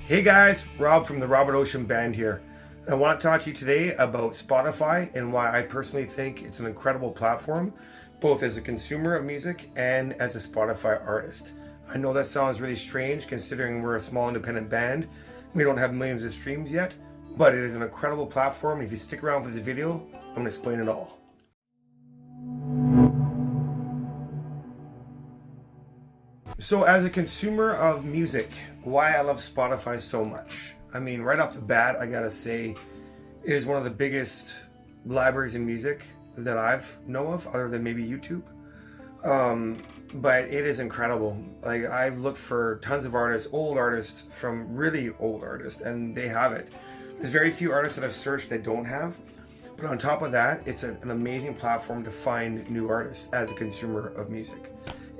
Hey guys, Rob from the Robert Ocean Band here. I want to talk to you today about Spotify and why I personally think it's an incredible platform, both as a consumer of music and as a Spotify artist. I know that sounds really strange considering we're a small independent band. We don't have millions of streams yet, but it is an incredible platform. If you stick around for this video, I'm going to explain it all. So as a consumer of music, why I love Spotify so much. I mean, right off the bat, I gotta say, it is one of the biggest libraries in music that I've know of, other than maybe YouTube. But it is incredible. Like, I've looked for tons of artists, old artists from really old artists, and they have it. There's very few artists that I've searched that don't have. But on top of that, it's an amazing platform to find new artists as a consumer of music.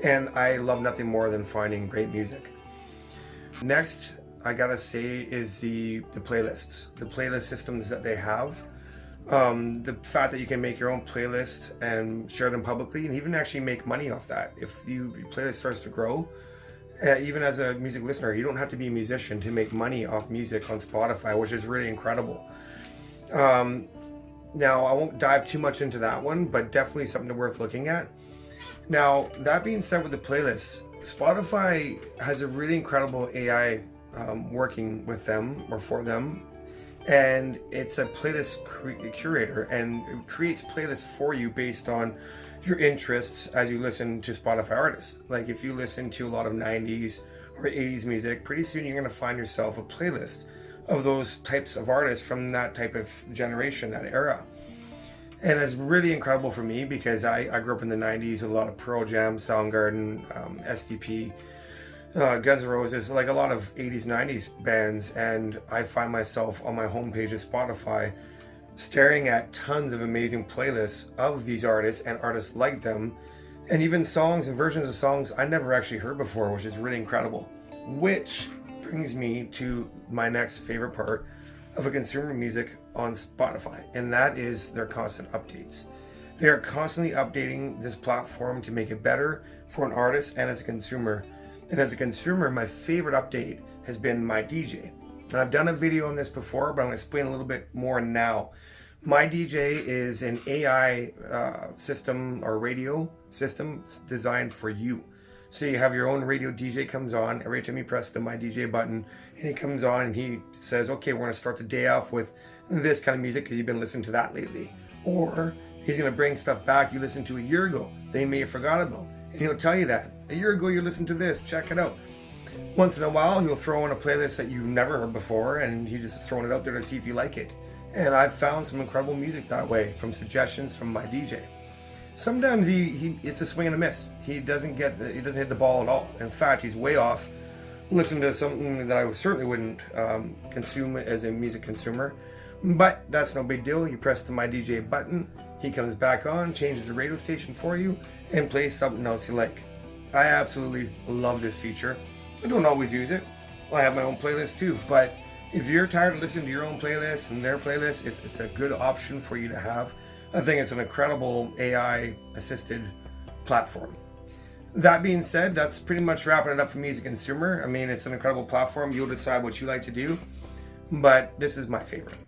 And I love nothing more than finding great music. Next, I gotta say, is the playlists. The playlist systems that they have. The fact that you can make your own playlist and share them publicly and even actually make money off that. If your playlist starts to grow, even as a music listener, you don't have to be a musician to make money off music on Spotify, which is really incredible. Now, I won't dive too much into that one, but definitely something worth looking at. Now, that being said, with the playlists, Spotify has a really incredible AI working with them or for them, and it's a playlist curator, and it creates playlists for you based on your interests as you listen to Spotify artists. Like, if you listen to a lot of 90s or 80s music, pretty soon you're going to find yourself a playlist of those types of artists from that type of generation, that era. And it's really incredible for me because I grew up in the 90s with a lot of Pearl Jam, Soundgarden, SDP, Guns N' Roses, like a lot of 80s, 90s bands. And I find myself on my homepage of Spotify staring at tons of amazing playlists of these artists and artists like them. And even songs and versions of songs I never actually heard before, which is really incredible. Which brings me to my next favorite part of a consumer music on Spotify, and that is their constant updates. They are constantly updating this platform to make it better for an artist and as a consumer. And as a consumer, my favorite update has been My DJ. And I've done a video on this before, but I'm going to explain a little bit more now. My DJ is an AI system or radio system designed for you. So you have your own radio DJ comes on. Every time you press the My DJ button, and he comes on and he says, okay, we're going to start the day off with this kind of music because you've been listening to that lately. Or he's going to bring stuff back you listened to a year ago that you may have forgot about. And he'll tell you that. A year ago you listened to this, check it out. Once in a while, he'll throw in a playlist that you've never heard before, and he's just throwing it out there to see if you like it. And I've found some incredible music that way from suggestions from My DJ. Sometimes it's a swing and a miss. He doesn't hit the ball at all. In fact, he's way off. Listen to something that I certainly wouldn't consume as a music consumer. But that's no big deal. You press the My DJ button, he comes back on, changes the radio station for you, and plays something else you like. I absolutely love this feature. I don't always use it. I have my own playlist too, but if you're tired of listening to your own playlist and their playlist, it's a good option for you to have. I think it's an incredible AI-assisted platform. That being said, that's pretty much wrapping it up for me as a consumer. I mean, it's an incredible platform. You'll decide what you like to do, but this is my favorite.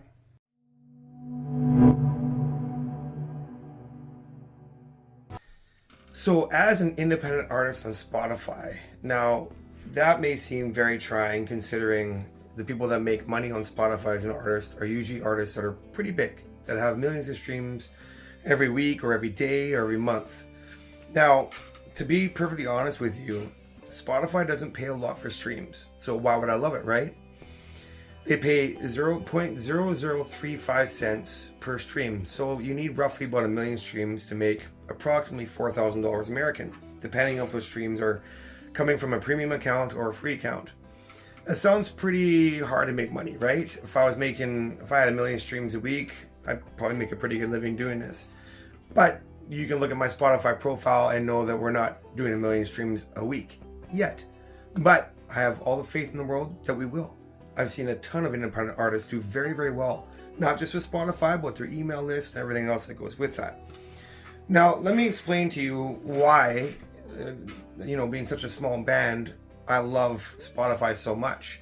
So as an independent artist on Spotify, now that may seem very trying considering the people that make money on Spotify as an artist are usually artists that are pretty big, that have millions of streams every week or every day or every month. Now, to be perfectly honest with you, Spotify doesn't pay a lot for streams. So why would I love it, right? They pay 0.0035 cents per stream. So you need roughly about 1 million streams to make approximately $4,000 American, depending on if those streams are coming from a premium account or a free account. That sounds pretty hard to make money, right? If I had 1 million streams a week, I'd probably make a pretty good living doing this. But you can look at my Spotify profile and know that we're not doing 1 million streams a week yet. But I have all the faith in the world that we will. I've seen a ton of independent artists do very, very well, not just with Spotify, but their email list and everything else that goes with that. Now, let me explain to you why, being such a small band, I love Spotify so much.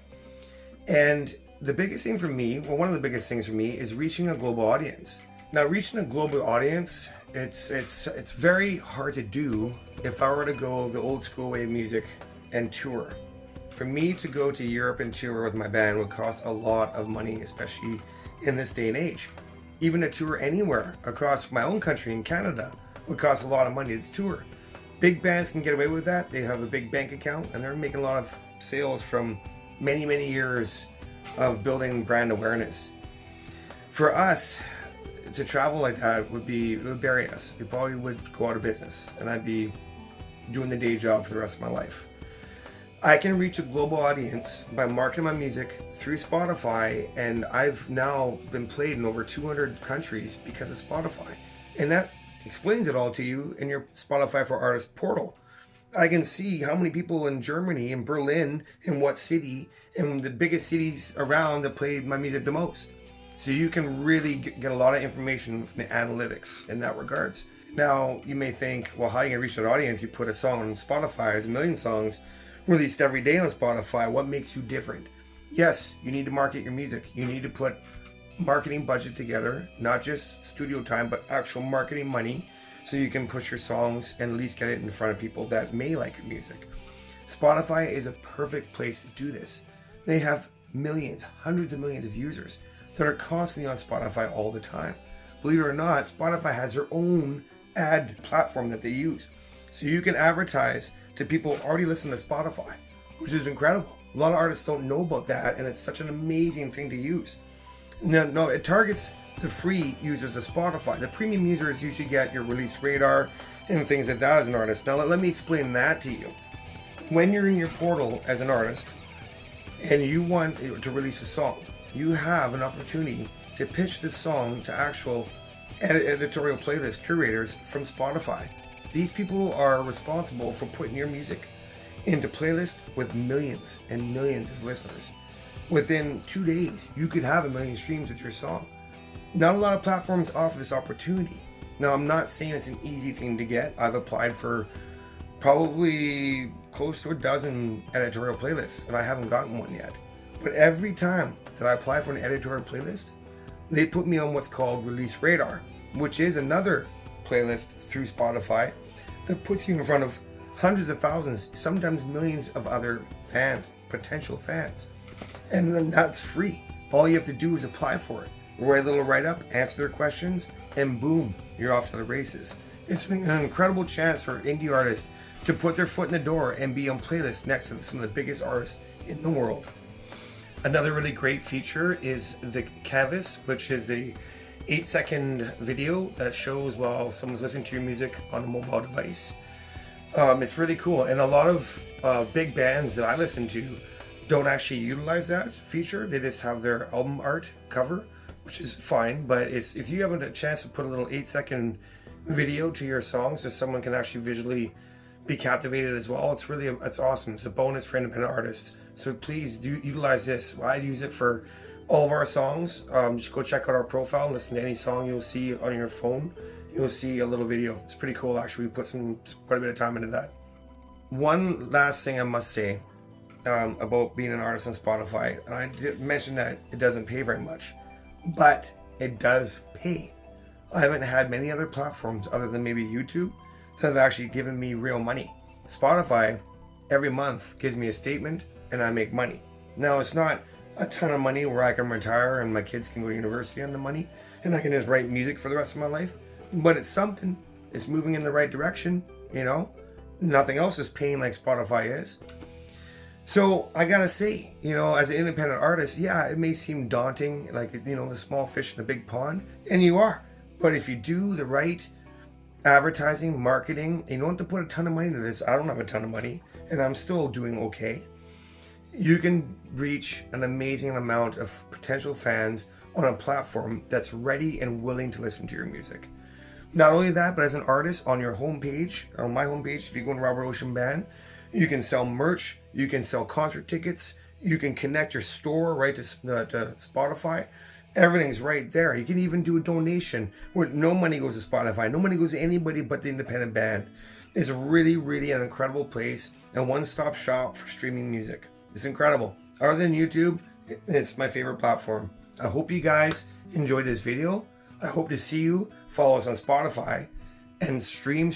And the biggest thing for me, well, one of the biggest things for me is reaching a global audience. Now, reaching a global audience, it's very hard to do if I were to go the old school way of music and tour. For me to go to Europe and tour with my band would cost a lot of money, especially in this day and age. Even to tour anywhere across my own country in Canada would cost a lot of money to tour. Big bands can get away with that. They have a big bank account and they're making a lot of sales from many, many years of building brand awareness. For us to travel like that it would bury us. We probably would go out of business and I'd be doing the day job for the rest of my life. I can reach a global audience by marketing my music through Spotify, and I've now been played in over 200 countries because of Spotify. And that explains it all to you in your Spotify for Artists portal. I can see how many people in Germany, in Berlin, in what city, in the biggest cities around that played my music the most. So you can really get a lot of information from the analytics in that regards. Now, you may think, well, how are you going to reach that audience? You put a song on Spotify, there's a million songs released every day on Spotify. What makes you different? Yes, you need to market your music. You need to put marketing budget together, not just studio time, but actual marketing money, so you can push your songs and at least get it in front of people that may like your music. Spotify is a perfect place to do this. They have millions, hundreds of millions of users that are constantly on Spotify all the time. Believe it or not, Spotify has their own ad platform that they use. So you can advertise to people who already listen to Spotify, which is incredible. A lot of artists don't know about that, and it's such an amazing thing to use. No, it targets the free users of Spotify. The premium users usually get your release radar and things like that as an artist. Now let me explain that to you. When you're in your portal as an artist and you want to release a song, you have an opportunity to pitch this song to actual editorial playlist curators from Spotify. These people are responsible for putting your music into playlists with millions and millions of listeners. Within 2 days, you could have 1 million streams with your song. Not a lot of platforms offer this opportunity. Now, I'm not saying it's an easy thing to get. I've applied for probably close to a dozen editorial playlists, and I haven't gotten one yet. But every time that I apply for an editorial playlist, they put me on what's called Release Radar, which is another playlist through Spotify that puts you in front of hundreds of thousands, sometimes millions of other fans, potential fans. And then that's free. All you have to do is apply for it. Write a little write-up, answer their questions, and boom, you're off to the races. It's an incredible chance for indie artists to put their foot in the door and be on playlists next to some of the biggest artists in the world. Another really great feature is the canvas, which is a 8-second video that shows while someone's listening to your music on a mobile device. It's really cool, and a lot of big bands that I listen to don't actually utilize that feature. They just have their album art cover, which is fine, but if you have a chance to put a little 8-second video to your song so someone can actually visually be captivated as well, it's awesome. It's a bonus for independent artists. So please do utilize this. I use it for all of our songs. Just go check out our profile, listen to any song you'll see on your phone. You'll see a little video. It's pretty cool, actually. We put quite a bit of time into that. One last thing I must say about being an artist on Spotify, and I did mention that it doesn't pay very much, but it does pay. I haven't had many other platforms other than maybe YouTube that have actually given me real money. Spotify every month gives me a statement and I make money. Now, it's not a ton of money where I can retire and my kids can go to university on the money and I can just write music for the rest of my life, but it's something. It's moving in the right direction, you know? Nothing else is paying like Spotify is. So I gotta say, as an independent artist, yeah, it may seem daunting, like, the small fish in a big pond, and you are. But if you do the right advertising, marketing, you don't have to put a ton of money into this. I don't have a ton of money, and I'm still doing okay. You can reach an amazing amount of potential fans on a platform that's ready and willing to listen to your music. Not only that, but as an artist, on your homepage, on my homepage, if you go to Robert Ocean Band, you can sell merch, you can sell concert tickets, you can connect your store right to Spotify. Everything's right there. You can even do a donation where no money goes to Spotify. No money goes to anybody but the independent band. It's really, really an incredible place and one-stop shop for streaming music. It's incredible. Other than YouTube, It's my favorite platform. I hope you guys enjoyed this video. I hope to see you. Follow us on Spotify and stream,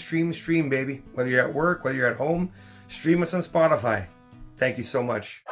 baby. Whether you're at work, whether you're at home, stream us on Spotify. Thank you so much.